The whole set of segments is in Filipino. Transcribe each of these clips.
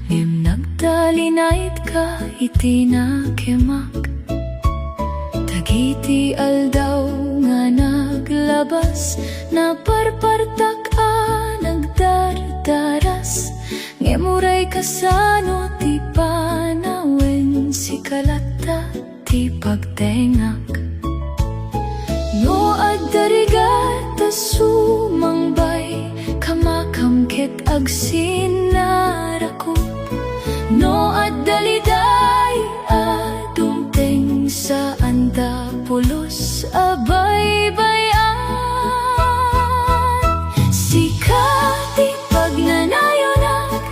ngem nagdalinayt ka iti nakemak. Dagiti aldaw nga naglabas, naparpartak a nagdardaras, ngem uray kasano ti panawen si kalata ti pagtengak. No agdarigata sumangbay, kamakamket agsinarakup. No agdaliday adumteng sa antapulos abay-bayan. Sikati pagnanayonak,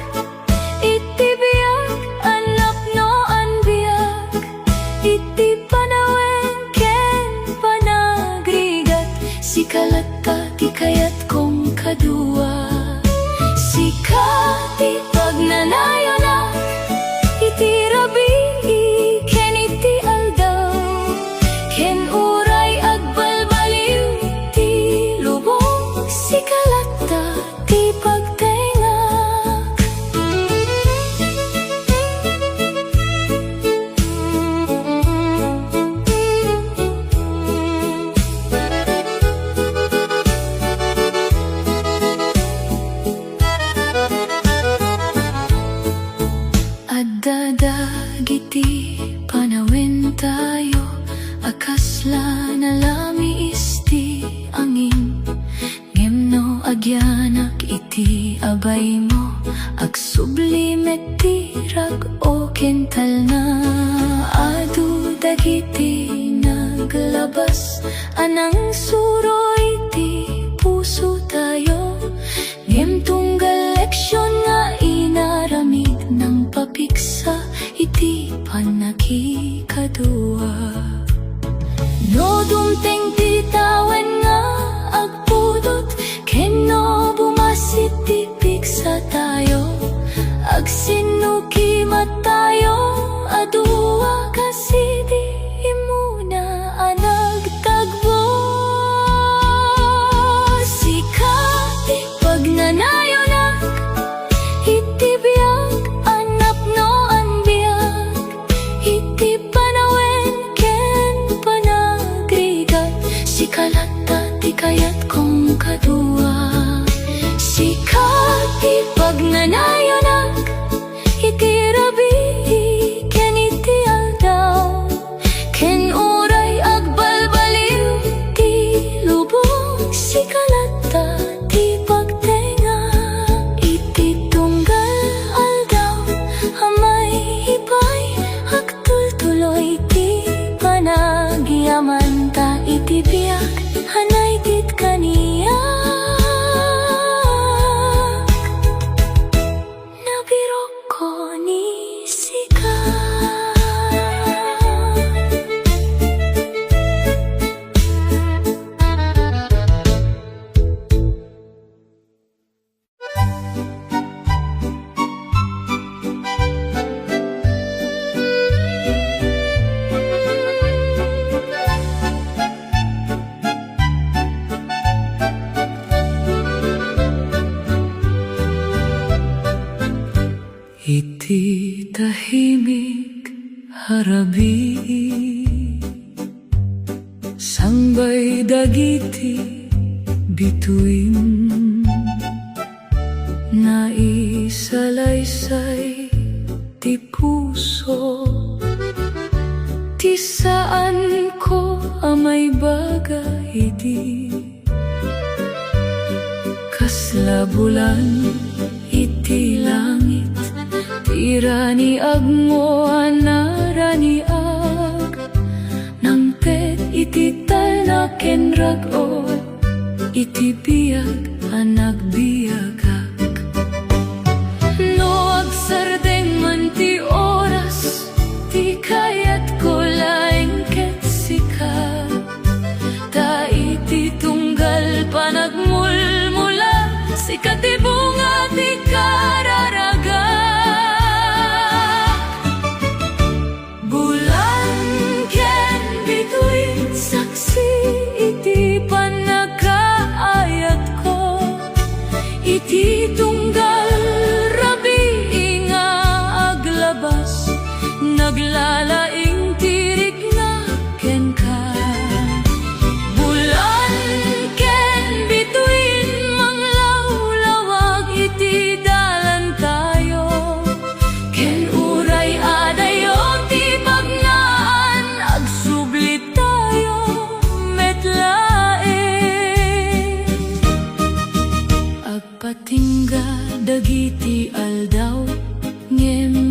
iti biyag anlap no anbiyag, iti panawen ken panagrigat, sikalata ti kayat kong kadua. Sikati pagnanayonak, iti rabi ken iti aldaw, ken uray agbalbaliw ti lubong, sikalata ti pagtengak. Addadagiti panawen tayo, akasla na lami isti angin, ngem no agyanak iti abay mo, agsublimet ti rag o kental na. Adu dagiti naglabas, anang suroy ti puso tayo, ngem tunggal leksyon nga inaramid ng papiksa iti panakikadua. No dumteng ti tawen nga agpudot, ken no bumasit ti piksa tayo, agsinukimat tayo, adua kasidi imuna anagtagbo. Sikati pagnanayonak, iti biyag anap no anbiyag, iti panawen ken panagrigat, sikalata ti kayat kong kadua. Sikati pagnanayonak, iti rabi ken iti aldaw, ken uray agbalbaliw ti lubong, sikalata ti pagtengak. Iti tunggal aldaw amay hipay, agtultuloy ti panagyaman ta, iti biyak hanay tit kaniyak. Nabirok ko ni sikat. Iti tahimik harabi, sangbay dagiti bituin, naisalaysay ti puso, ti saan ko amay bagay di, kasla bulan iti langit, tirani agmo anarani ag, nang ted iti talnaken rago, iti biyag anagbiagak. No agsardeng man ti oras, ti kayat ko laeng ket sika, ta iti tunggal panagmulmula, sikat ti bunga ti kararaga. Bulan ken bituin saksi iti panakaayat ko, iti tunggal rabi nga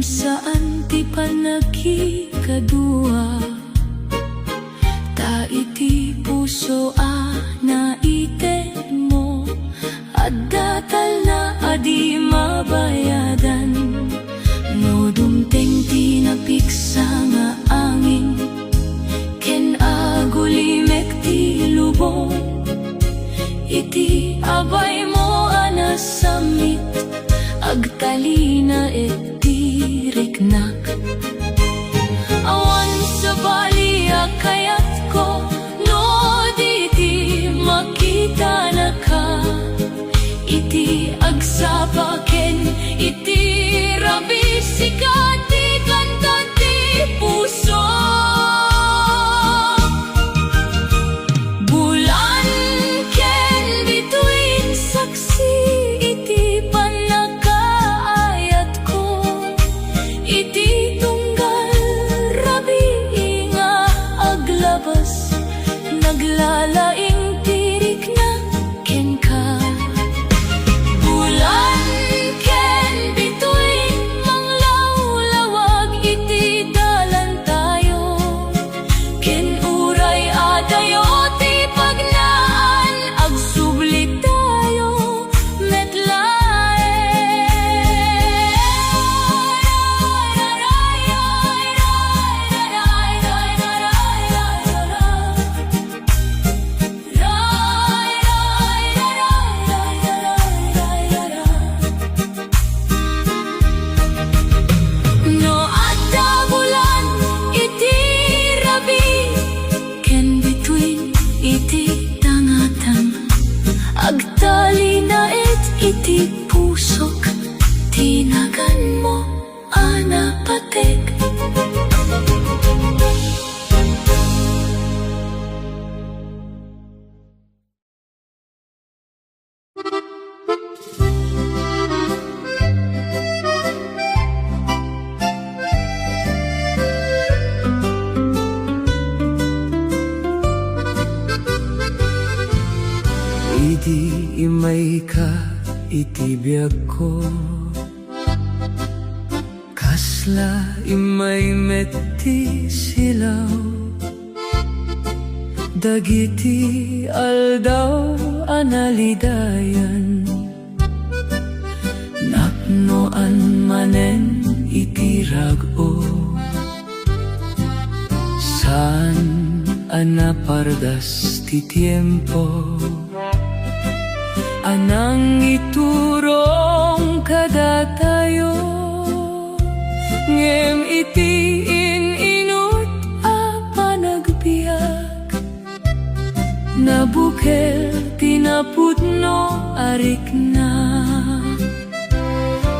saan ti panagkikadua, ta iti puso naiten mo, at datal na adi mabayadan. No dumteng ti napiksa nga angin, ken agulimek ti lubong, iti abay mo anasamit, agtalina iti riknak. Awan sa baliya kayat ko, no di ti makita na ka, iti agsapa ken iti rabi sikat ti kanta ti puso. Bulan ken bituin saksi iti panakaayat ko, iti tunggal rabi nga aglabas, naglalaing tirik na ken ka. Bulan ken bituin manglawlawag iti dalan tayo, ken uray adayo ti pagnaan, agsubli tayo metlae. No adda bulan iti rabi, ken bituin iti tangatan, agtalina iti pusok, tinagan mo anapatek. Idi imay ka iti biyag ko, kasla imay metti silaw, dagiti aldaw analidayan, napnoan manen iti rag-o, saan anapardas ti tiempo, anang iturong kada tayo, ngem iti inut a panagbiag, nabukel tinapudno arik na,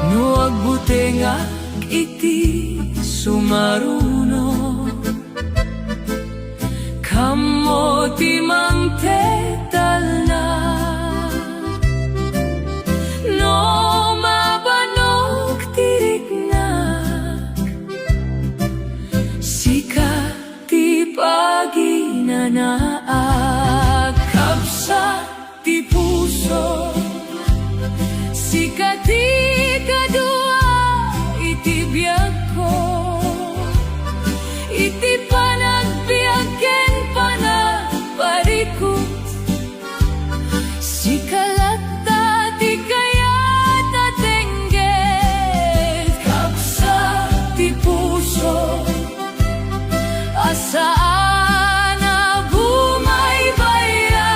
no agbutengak iti sumaruno, kamo ti mangtetal na. No mabanog tiriknak, sikat ti paginanaak, kapsa ti puso, sikat ti kadua iti biyag ko, iti panagbiag ken panagparikot, sikalat ti kayat atengget, kapsa ti puso, asaan na bumaybaya,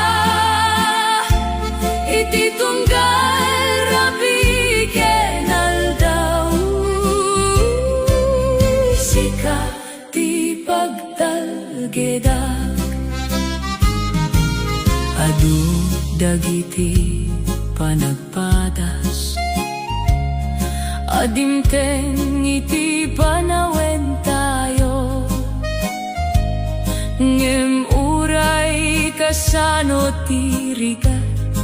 iti tunggal rabi ken aldaw, sika ti pagtalgedak, adu dagiti panagpadas, adimteng iti panawen tayo, ngem uray kasano ti rigat,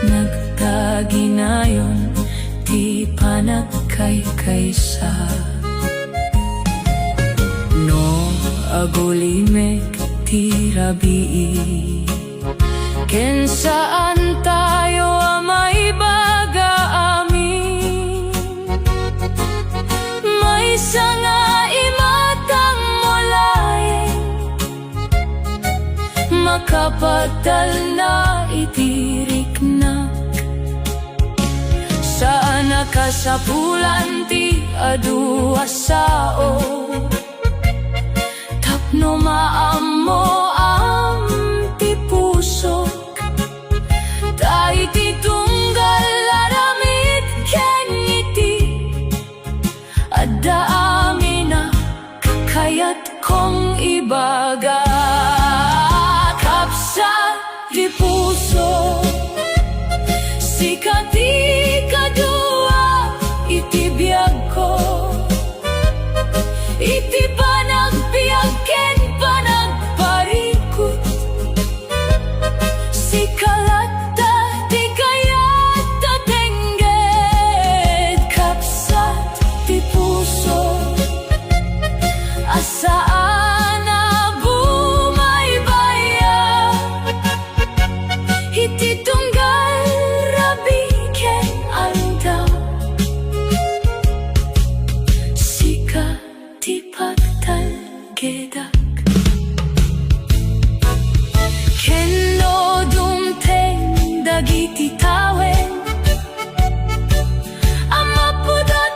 nagkaginayon ti panagkaykaysa. No agulimek ti rabii, ken saan tayo may baga amin, kapatal na itirik na. Saan nakasapulan ti adu asao, tapno maamo ang ti puso, ta iti tunggal aramid ken iti adda amin na kakayat kong ibaga. Kapsa ti puso, sikat ti kadua iti biyag ko, iti panagbiag ken panagparikot, sikalatta ti kayat tatengged. Kapsat ti puso, asaan na bumaybaya, iti tunggal rabi ken andaw, sika ti pagtalgedak. Kenno dumteng dagiti tawen, amapudat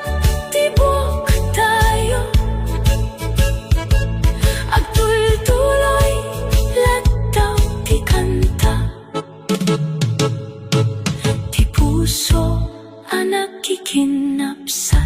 ti buok tayo, agtultuloy lataw ti kanta, ti puso anak kikinapsat.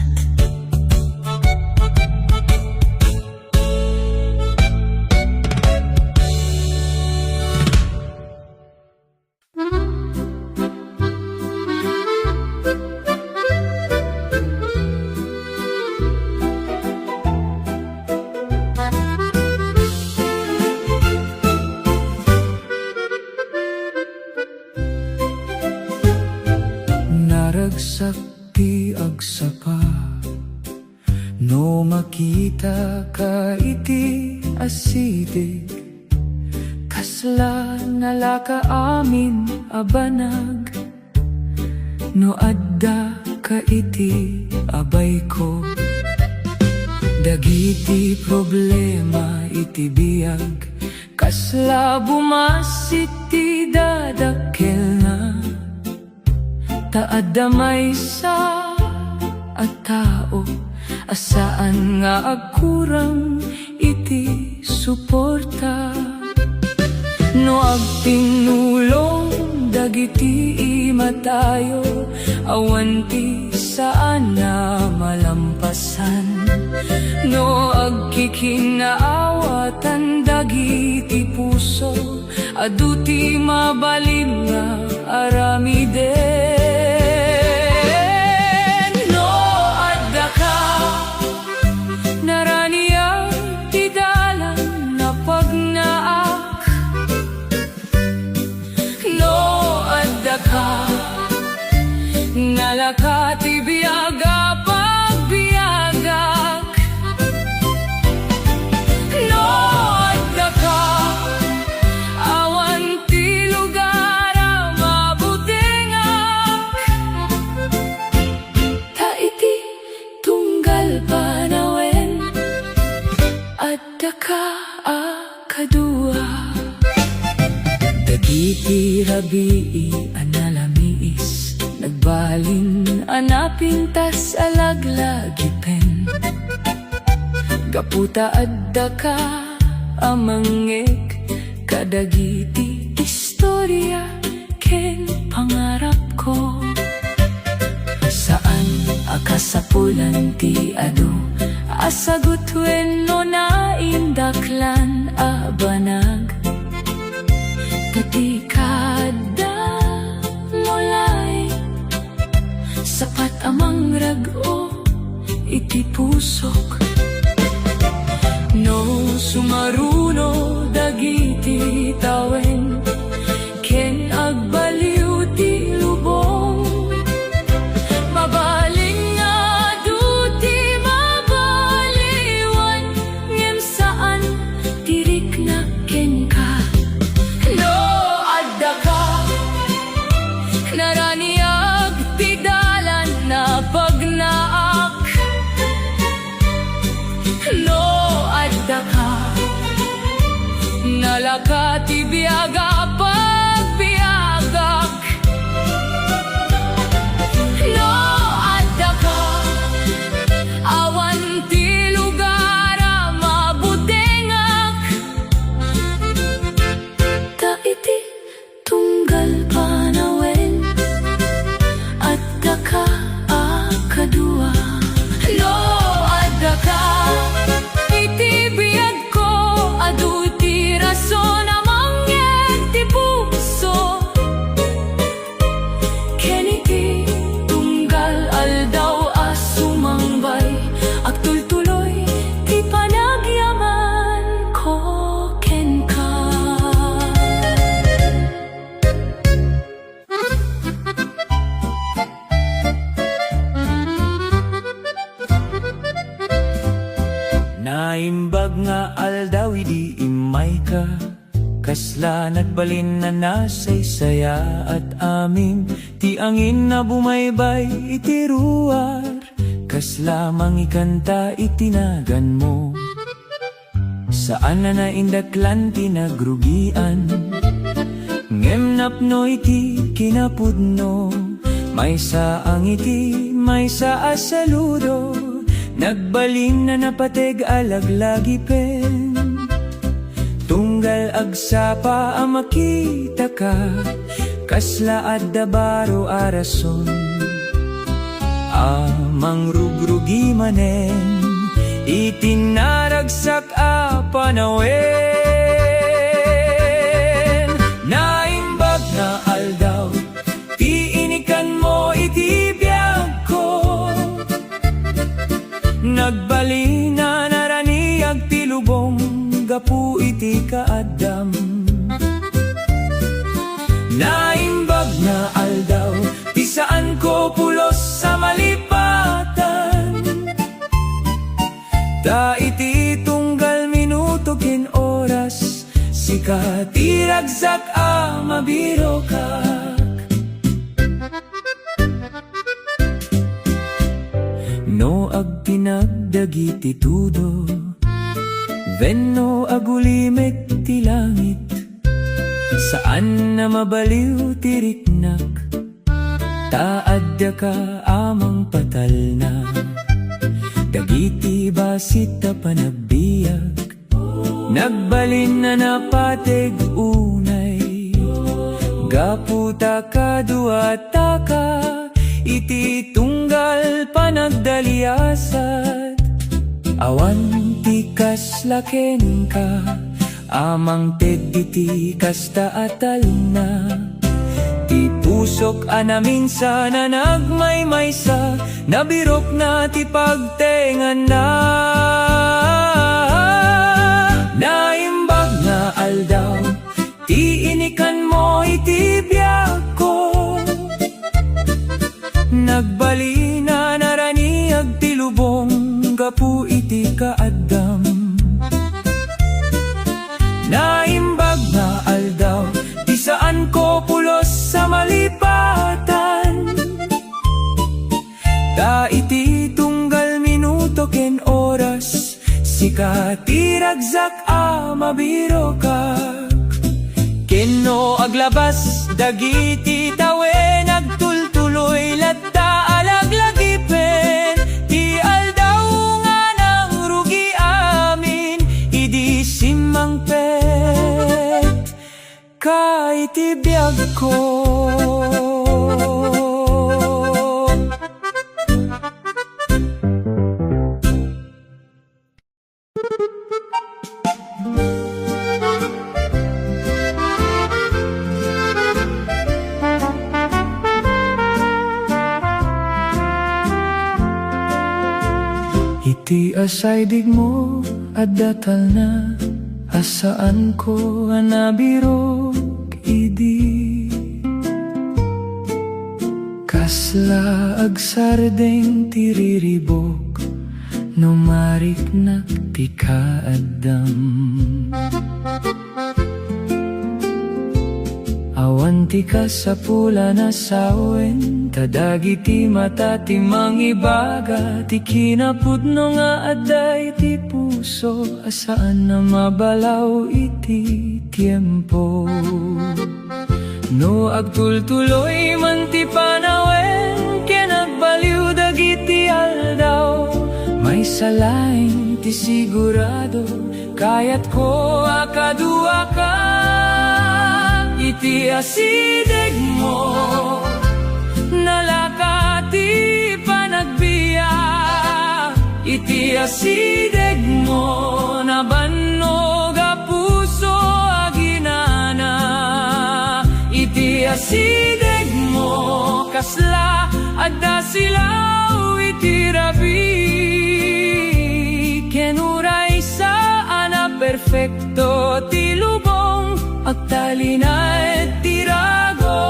Naragsak ti agsapa, no makita ka iti asidig, kasla nalaka amin abanag, no adda ka iti abay ko. Dagiti problema iti biyag, kasla bumasit ti dadakkel na, taadda maysa at tao, asaan nga agkurang iti suporta. No agtinulong dagiti imatayo, awan ti saan na malampasan. No agkikinaawatan dagiti puso, adu ti mabalim nga aramiden. No adda ka naraniag ti dalan na pagnaak, no adda ka nalaka ti biyaga pagbiagak, no adda ka awan ti lugar a mabutengak, ta iti tunggal panawen adda ka a kadua. Dagiti rabii analamiis, nagbalin anapin tas alaglagi-pen, gaputa adda ka amangeg, kadagiti istorya ken pangarap ko. Saan akasapulan ti adu asagot wenno na indaklan a banag, tati kada mulay sapat amang rag-o iti pusok. No sumaruno dagiti tawen, ken agbaliw ti lubong, mabaling nga duti mabaliwan, ngem saan tirik na ken ka. No adda ka naraniag ti dalan na pagnaak, no adda ka nalaka buhay, agtultuloy, ti panagyaman ko ken ka. Naimbag nga aldaw idi imay ka, kasla nagbalin na nasaysaya at amin, ti angin na bumaybay iti ruwar, kasla mangikanta itinagan mo. Saan na naindaklan ti nagrugian, ngem napno iti kinapudno, may saang iti, may sa asaludo, nagbalin na napateg alaglagi pen. Tunggal agsapa ang makita ka, kasla at dabaro arason. Amang rugrugi manen, itinaragsak a panawen. Naimbag na aldaw, ti inikan mo iti biyag ko. Nagbalin na naraniag ti lubong, gapu iti kaadam. Naimbag na aldaw, ti saan ko pulos sa malipatan. Ta iti tunggal minuto kin oras, sika ti ragsak a mabiro kak. No agpinagdagi ti tudo, venno agulimet ti langit, saan na mabaliw ti riknak, taadda ka amang patal na, dagiti basit ta panagbiag, nagbalin na napateg unay, gaputa ka duata ka, iti tunggal panagdaliasat. Awan ti kaslaken ka, amang tediti kasta atal na. Ti pusok anamin sana nagmaymaysa, nabirok na ti pagtengan na. Naimbag na aldaw, ti inikan mo iti biyag ko. Nagbali na naraniag ti lubong, gapu iti kaadam. Naimbag na aldaw, ti saan ko pulos sa malipatan. Ta iti tunggal minuto ken oras, sika ti ragsak a mabiro kak. Kenno aglabas dagiti tawe, nagtultuloy latta alaglagipen, ti aldaw nga nang rugi amin, idi simang pet kay ti biyag ko. Iti asay dig mo at datal na, asaan ko anabirok idi. Kasla agsardeng tiriribok, numarik na ti kaadam. Awan ti ka sa pula na sawen, tadagiti mata ti mangibaga, ti kinapudno nga aday ti puso, asaan na mabalaw iti tiempo. No agtultuloy man ti panawen, ken agbaliw dagiti aldaw, may salain ti sigurado, kayat ko akadua ka. Iti asideg mo, nalakati panagbiya. Iti asideg mo, nabannog a puso aginana. Iti asideg mo, kasla adda silaw iti rabi. Kenuray saan perfecto ti lubong agtalina et tirago.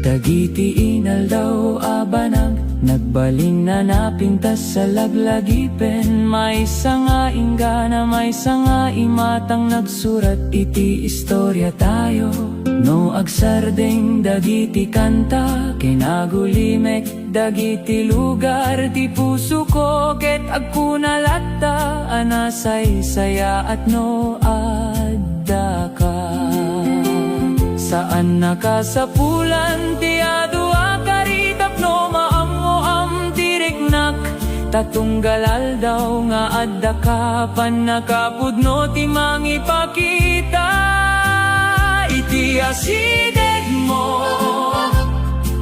Dagiti inaldaw abanag nagbaling na napintas sa laglagipen. May sanga ingana, may sanga imatang nagsurat iti istorya tayo. No agsardeng dagiti kanta, kinagulimek dagiti lugar ti puso ko. Ket agkunalatta anasay saya at no adda ka. Saan nakasapulan ti adua karitap no maammo am tiriknak. Tatunggal aldaw nga adda ka pan nakapudno ti mangipakita. Iti asideg mo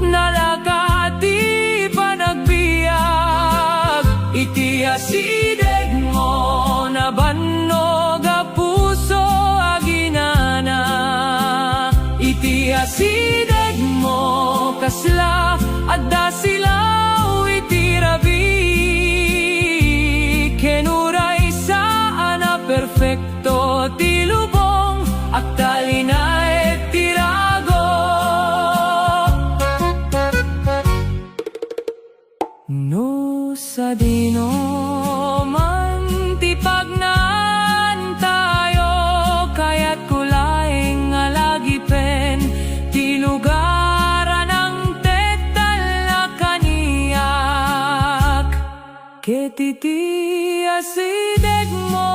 nalakati panagbiag. Iti asideg mo nabannog a puso aginana. Iti asideg mo kasla adda silaw iti rabi. Kenuray saan perfecto ti lubong agtalina et tirago. No sa dino man ti pagnaan tayo, kaya't kulaing alagipen ti lugaran ng tetal na kaniyak. Ketiti asideg mo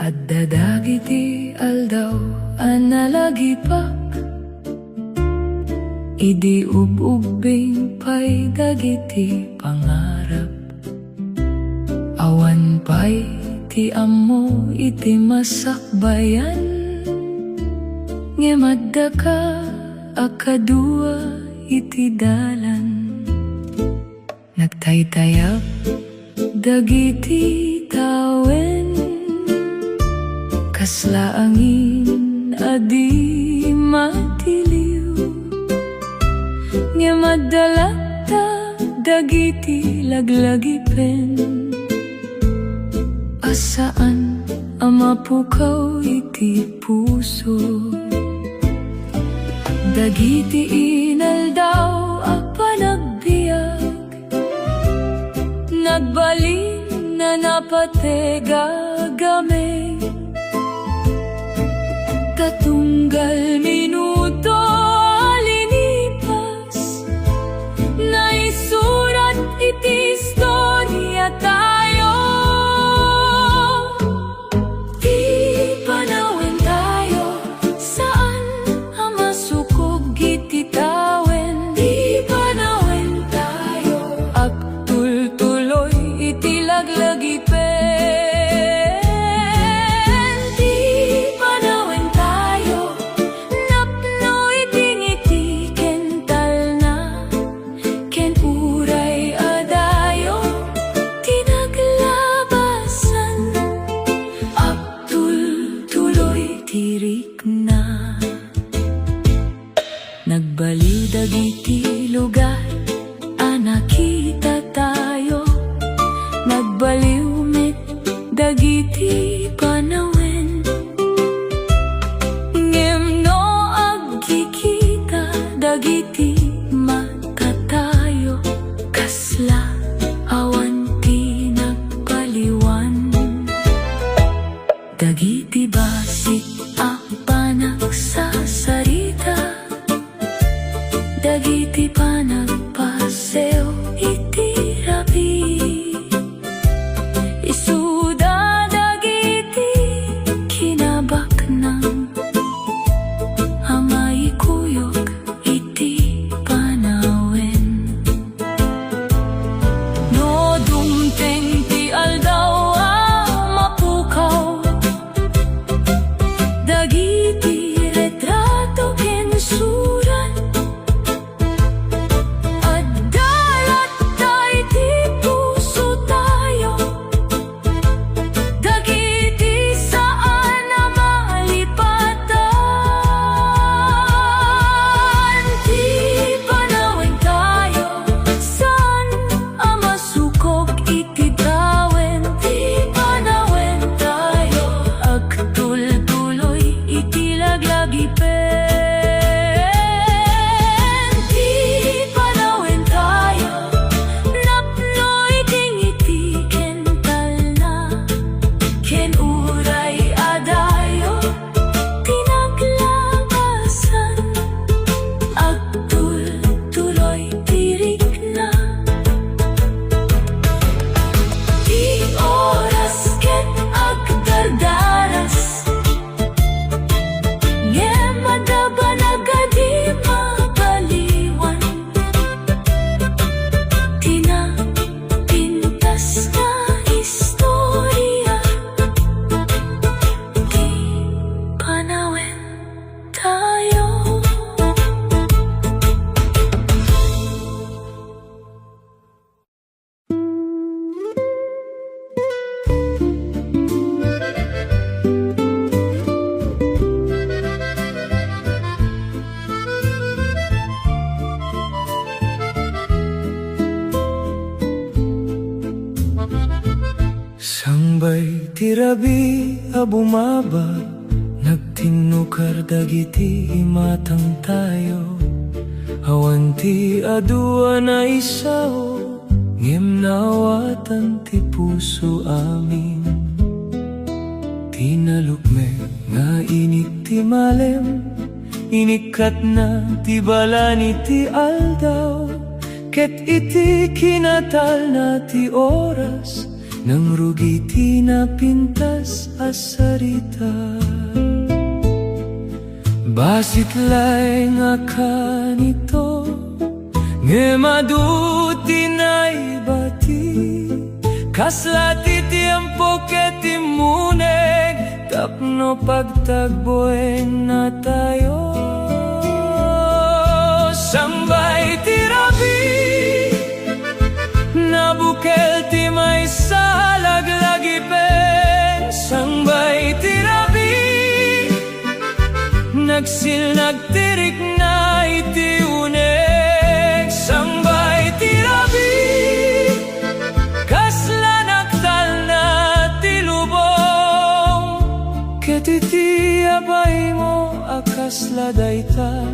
adda dagiti aldaw analagipak. Idi ububing pay dagiti pangarap. Awan pay ti ammo iti masakbayan. Ngemadda ka akadua iti dalan. Nagtaytayap dagiti tawen. Kasla angin adi matiliw. Ngemadalata dagiti laglagipen. Asaan amapukaw iti puso. Dagiti inaldaw a panagbiag. Nagbalin na napatega gamay. Katunggal minuto alinipas. Naisurat iti istorya tayo. Di panawen tayo. Saan ang masukog iti tawen. Di panawen tayo. Agtul-tuloy iti laglagipen. Nagbaliw dagiti lugar, nakita tayo. Nagbaliw met dagiti panawen. Ngem no agkikita dagiti mata tayo. Kasla awan ti nagpaliwan. Dagiti basit ang panagsasarita. Dagiti panagpaseo iti rabi. Isuda dagiti kinabak ng amay kuyog iti panawen. Sambay tirabi a bumaba, nagtinukar dagiti matang tayo. Awanti adua na isao, ngem nawatan ti puso amin. Tinalukme nga init ti malem, inikat na ti balani ti aldaw. Ket iti kinatal na ti oras, nang rugi ti napintas asarita. Basit lay nga kanito, nge maduti na ibati. Kaslati tiempo ket imuneg, tapno pagtagboen na tayo. Sambay tirabi, nabukel ti may salaglagipen. Sambay tirabi, nagtirik na iti uneg. Sambay tirabi, kasla naktal na ti lubong. Ket iti abay mo akasla dayta,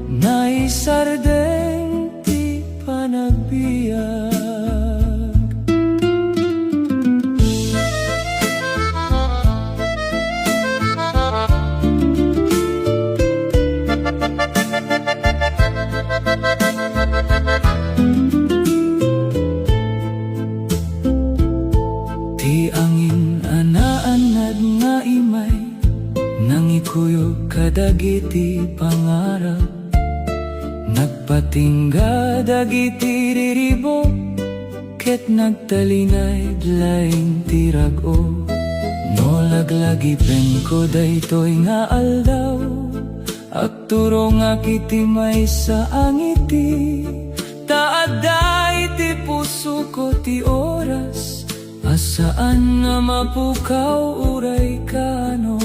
naisardeng ti panagbiag. Ti angin anaanad nga imay, nangikuyog kadagiti pangarap. Nagpatingga dagiti riribo, ket nagtalinay laing tirago. No laglagipen ko daytoy nga aldaw, agturo nga kiti may sa angiti. Taadda iti puso ko ti oras, asaan na mapukaw uray kano.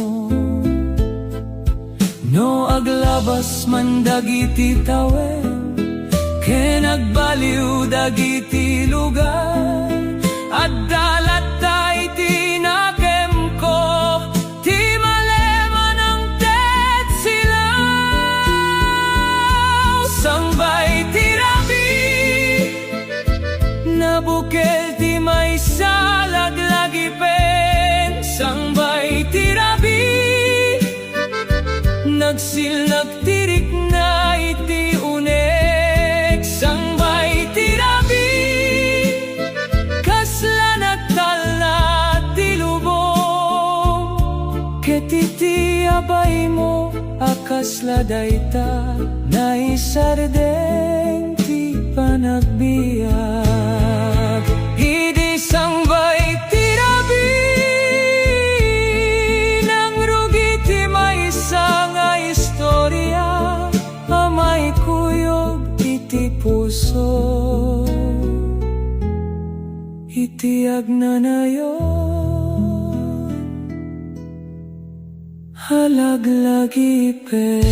No aglabas man dagiti tawen, ken nagbaliw dagiti lugar. At dalat iti nakem ko, ti maleman ang tet silaw. Sambay tirabi, nabukel ti may salaglagipen. Sambay tirabi, nagtirik na iti uneg. Sambay tirabi, kasla naktal na ti lubong. Ket iti abay mo akasla dayta, naisardeng ti panagbiag. Idi sambay tirabi, nang rugi ti may nga istorya, amay kuyog iti puso. Itiag na nayon, halaglagipen.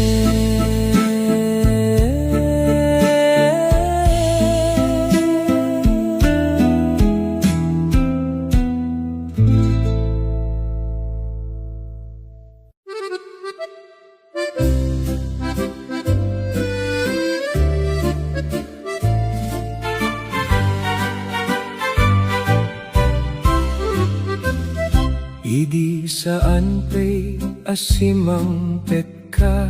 Idi saan pa'y asimang petka,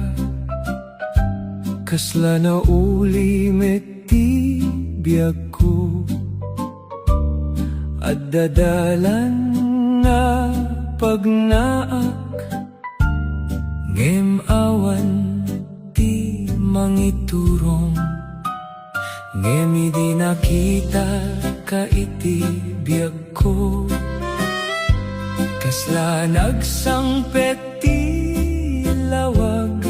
kasla na ulimet ti biyag ko. At dadalan nga pagnaak, ngem awan ti mangiturong. Ngem idi nakita ka iti biyag ko, kasla nagsangpet ti lawag.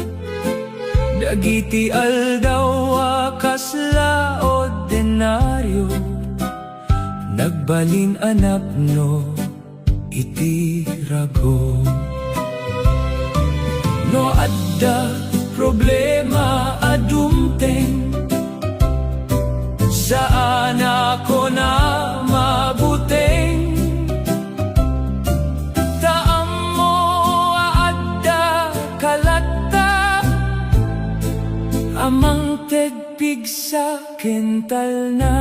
Dagiti aldaw kasla ordinaryo, nagbalin anapno iti rago. No adda problema adumteng, saan ako na mabuteng. amang tedpig sa kental na.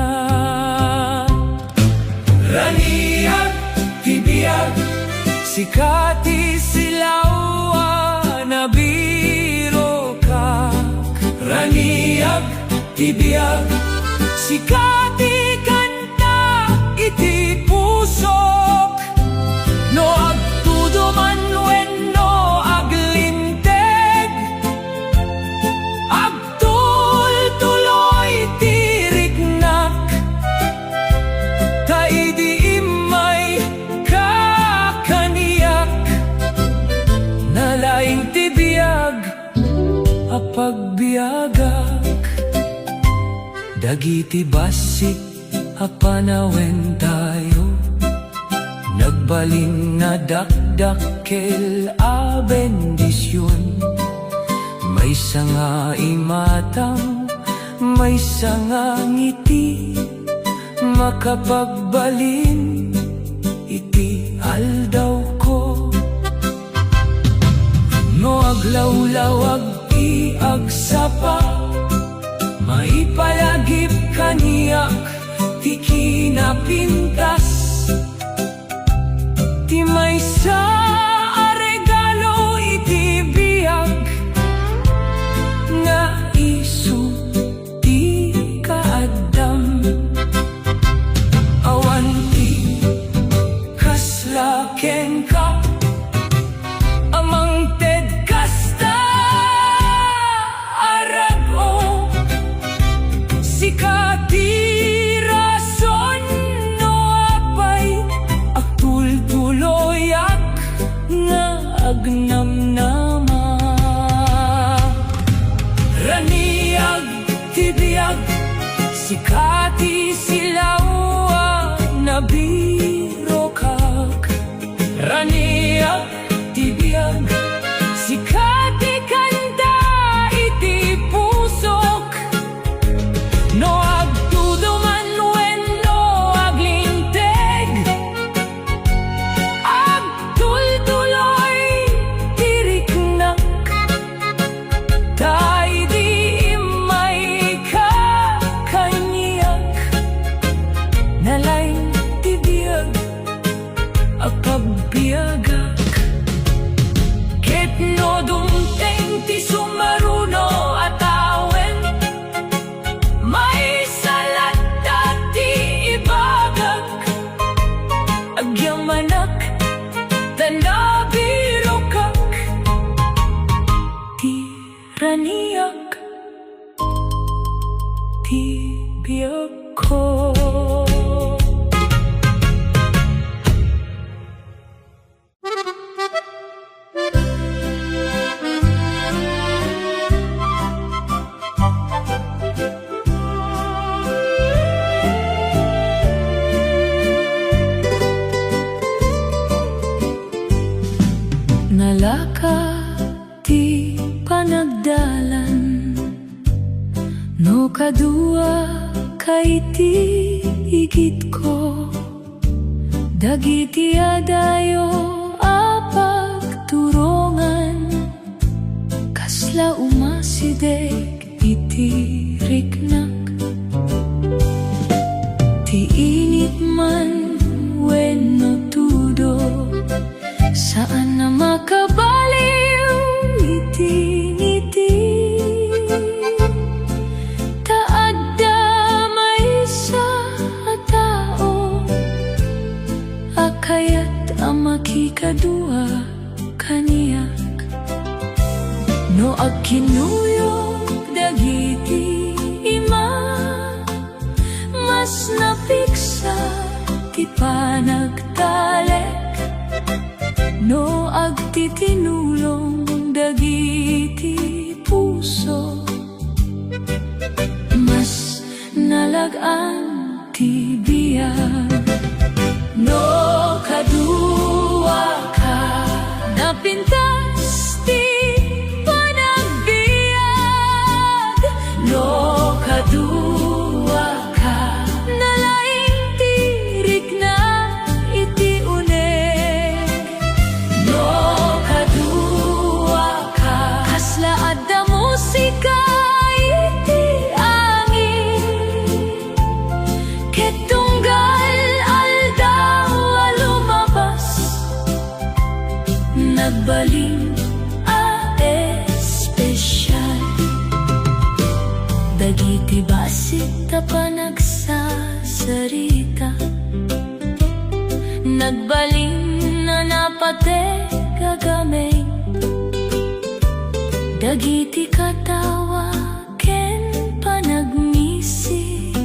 Raniag, tibiyag, sikati silaw nabiro ka. Raniag, tibiyag, sikati kanta iti pusok. No agtudo man wenno aglinteg, agtul-tuloy tiriknak, taidi imay kakaniyak, nalaing tibiyag apagbiagak. Dagiti basik apanawen tayo, nagbaling na dakdakel a bendisyon. May sanga imatang, may sanga ngiti, makapagbalin iti aldaw ko. No aglawlawag agsapa, maipalagip kaniyak ti kinapintas, ti maysa a regalo iti biyag, nga isu ti kaadam. Awan ti kaslaken ka, amang ted kasta arago, sikati rason no apay, agtul-tuloyak nga agnamnama. Raniag, tibiyag, sikati silaw nabiro kak. Raniag, tibiyag, sikati kanta iti pusok. No agtudo man wenno aglinteg, agtul-tuloy tiriknak, taidi imay kakaniyak, nalaing tibiyag apagbiagak. Ket no dumteng ti sumaruno atawen, may salat ti ibagak, agyamanak tanabiro kak, ti raniak, ti biyag ko. Nalaka ti panagdalan, no kadua kay ti igit ko, dagiti adayo apagturongan, kasla umasideg iti riknak, ti init man wenno tudo, saan na makabaliw iti ngiti, taadda may sa tao, akayat ang makikadua kaniyak. No agkinuyok dagiti ima, mas napiksa ti panagtalek. No agtitinulong dagiti puso, mas nalagaan ti biyag. No kadua ka, napintas ti panagbiag. No kadua ka, nalaing tirik na iti uneg. No kadua ka, kasla adda musika nagbaling a espesyal. Dagiti basit ta pa nagsasarita, nagbaling na napate gagamay. Dagiti katawa ken panagmisi,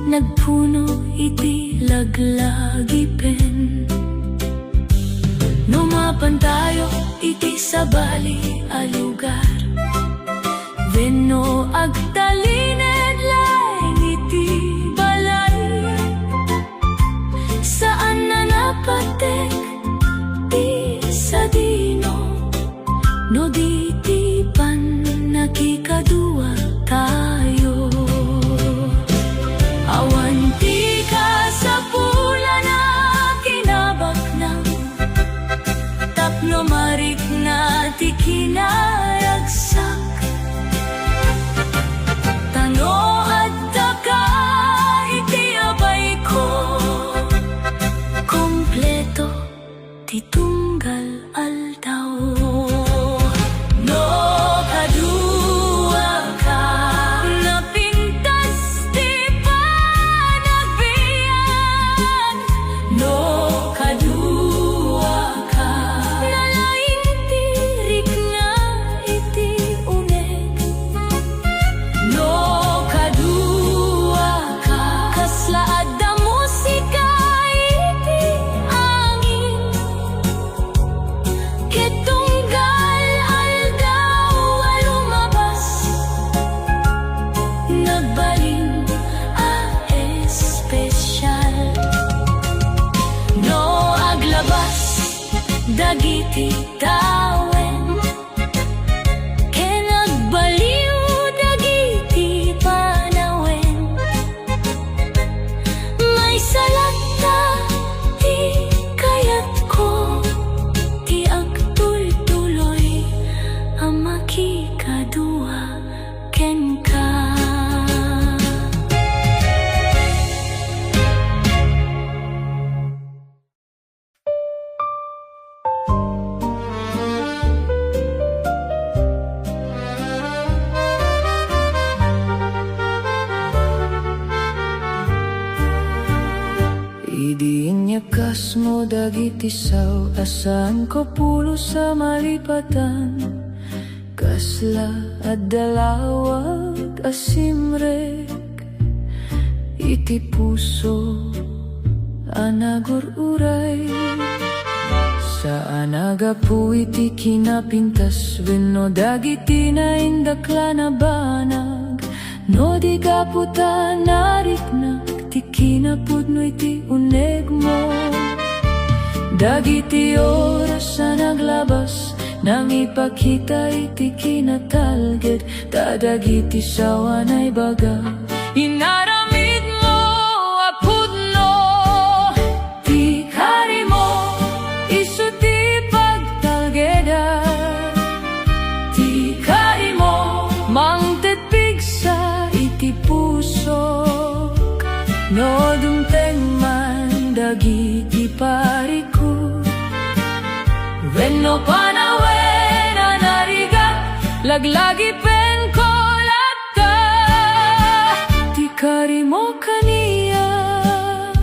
nagpuno iti laglagipen. Numapan tayo iti sabali a lugar, venno agtalined laeng iti balay. Saan na napatek ti sadino, no di ti pan nakikadua tayo. Awan ti ka sa pula na kinabak ng tapno marik na ti kinayagsak. Tano at taka iti abay ko, kompleto ti tunggal aldaw. No kadua ka, napintas ti panagbiag. No kadua ka, nalaing tirik na iti uneg. No kadua ka, kaslaad da musika iti angin. Ketunggal aldaw a lumabas, nagbaling a espesyal. No aglabas dagiti tawen, ken nagbaliw dagiti panawen. May salata ti kayat ko, ti agtultuloy ang makikadua ken ka. Idinyakas mo dagiti saw, asan ko pulo sa malipatan. Kasla at dalawag asimrek, iti puso anagururay. Saan agapu iti kinapintas, wenno dagiti na indakla na banag. No di kaputa nariknak, ti kinapudno iti uneg mo. Dagiti oras na naglabas, nang ipakita iti kinatalged. Dadagiti sawan ay baga, inaramid mo apudno. Ti kari mo, isu ti pagtalgeda. Ti kari mo, mangted pigsa iti puso. No dumteng man dagiti pariku, wenno panawen na narigat, laglagi pen ko latta. Ti kari mo kaniyak.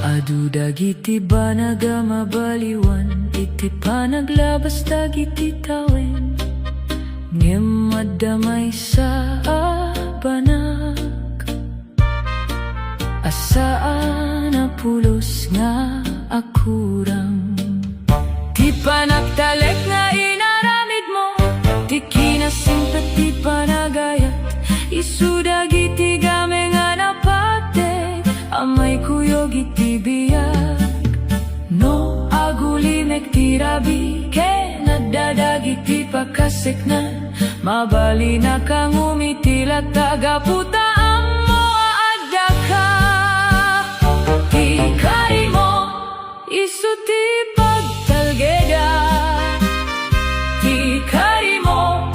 Adu dagiti banaga mabaliwan, iti panaglabas dagiti tawen. Ngem madamay sa abanag, asaan na pulos nga akurang. Ti panagtalek nga inaramid mo, ti kinasimpet ti panagayat. Isudagiti game nga napate, amay kuyog iti biyak. No agulimek ti rabi, ken nadadagiti pakaseknan. Mabali na kang umitila, tagaputaan mo adda ka. Ti kari mo, isu ti pagtalgeda. Ti kari mo,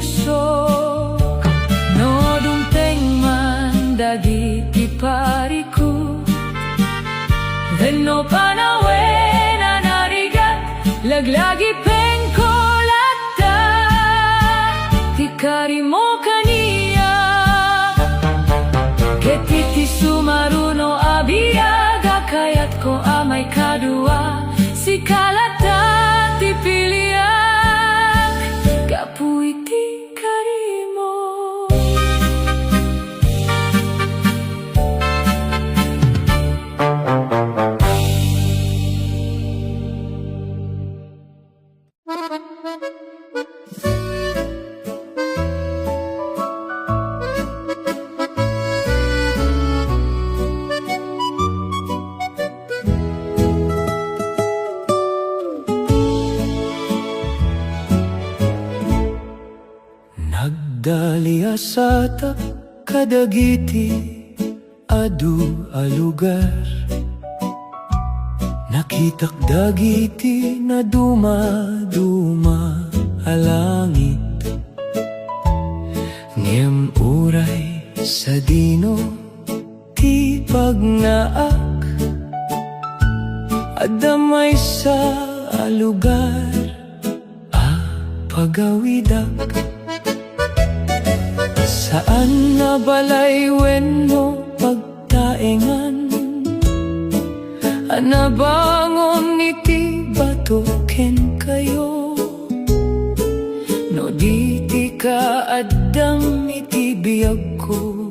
pusok. No dumteng man dagiti pariku, venno panawe na narigat, laglagi pengkolata, tikari mo kaniya, ketiti sumaruno abiyaga, kayat ko amay kadua, si kalata ti piliak, kapuy ti karimo. Nagdalia sa kadagiti adu a lugar, nakitak dagiti na duma-duma a langit. Ngem uray sa dino ti pagnaak, adamay sa lugar a pagawidak. Saan na balay wenno pagtaengan, anabangon iti bato ken kayo, no di ti kaadang iti biyag ko,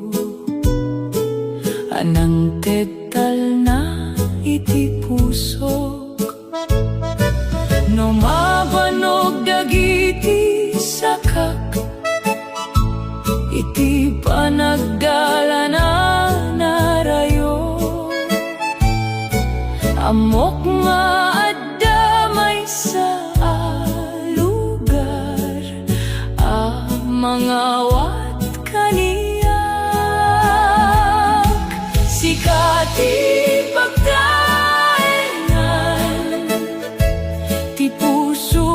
anang tetal na iti pusok. No mabanog dagiti sakak, iti panagdala na narayo, amok nga addamay sa lugar, mga wat kaniyak, sikati pagtaengan, ti puso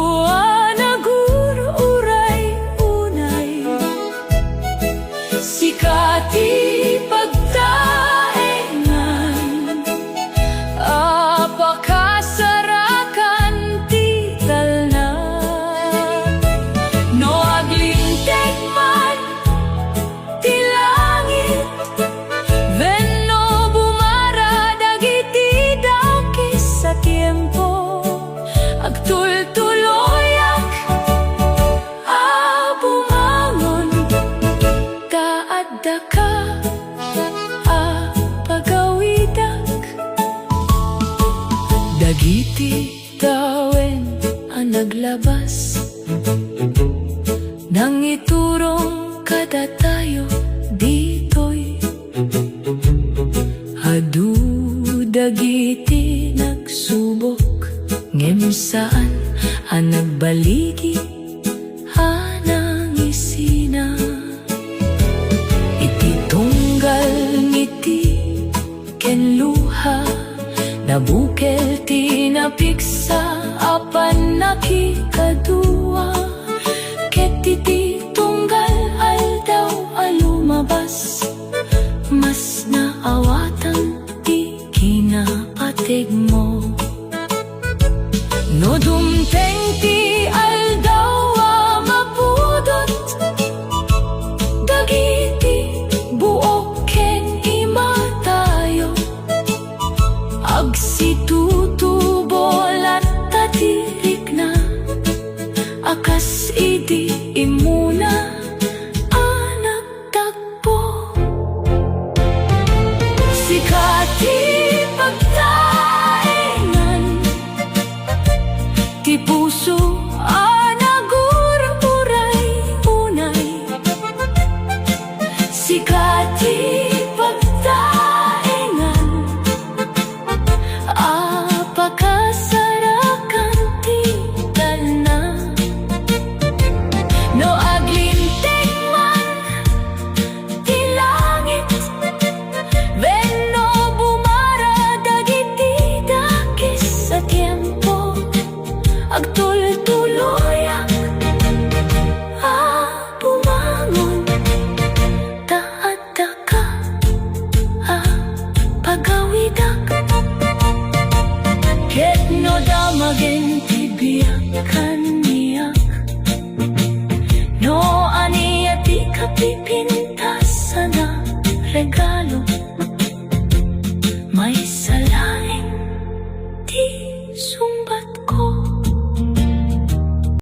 sikati pagtaengan, apakasarakan ti talna. No aglintek man ti langit, venno bumara dagiti dakis sa tiempo, agtultuloyak daka a pagawidak, dagiti tawen a naglabas, nang iturong kada tayo ditoy, adu dagiti nagsubok, ngem saan a nagbaligi anangisina. Ngiti ken luha, nabukel ti napiksa, apan nakikadua, ket iti tunggal aldaw alumabas, mas naawatan ti kinapatig mo. No dumteng ti aldaw mapudot, dagiti buok agsitutubol at tatirik na, akas idi imuna anak takbo. Sikati pagtaengan, ti puso anagur-uray unay, sikati apakasarakan ti talna. No aglintek man ti langit, venno bumara dagiti dakis sa tiempo, agtultuloyak kan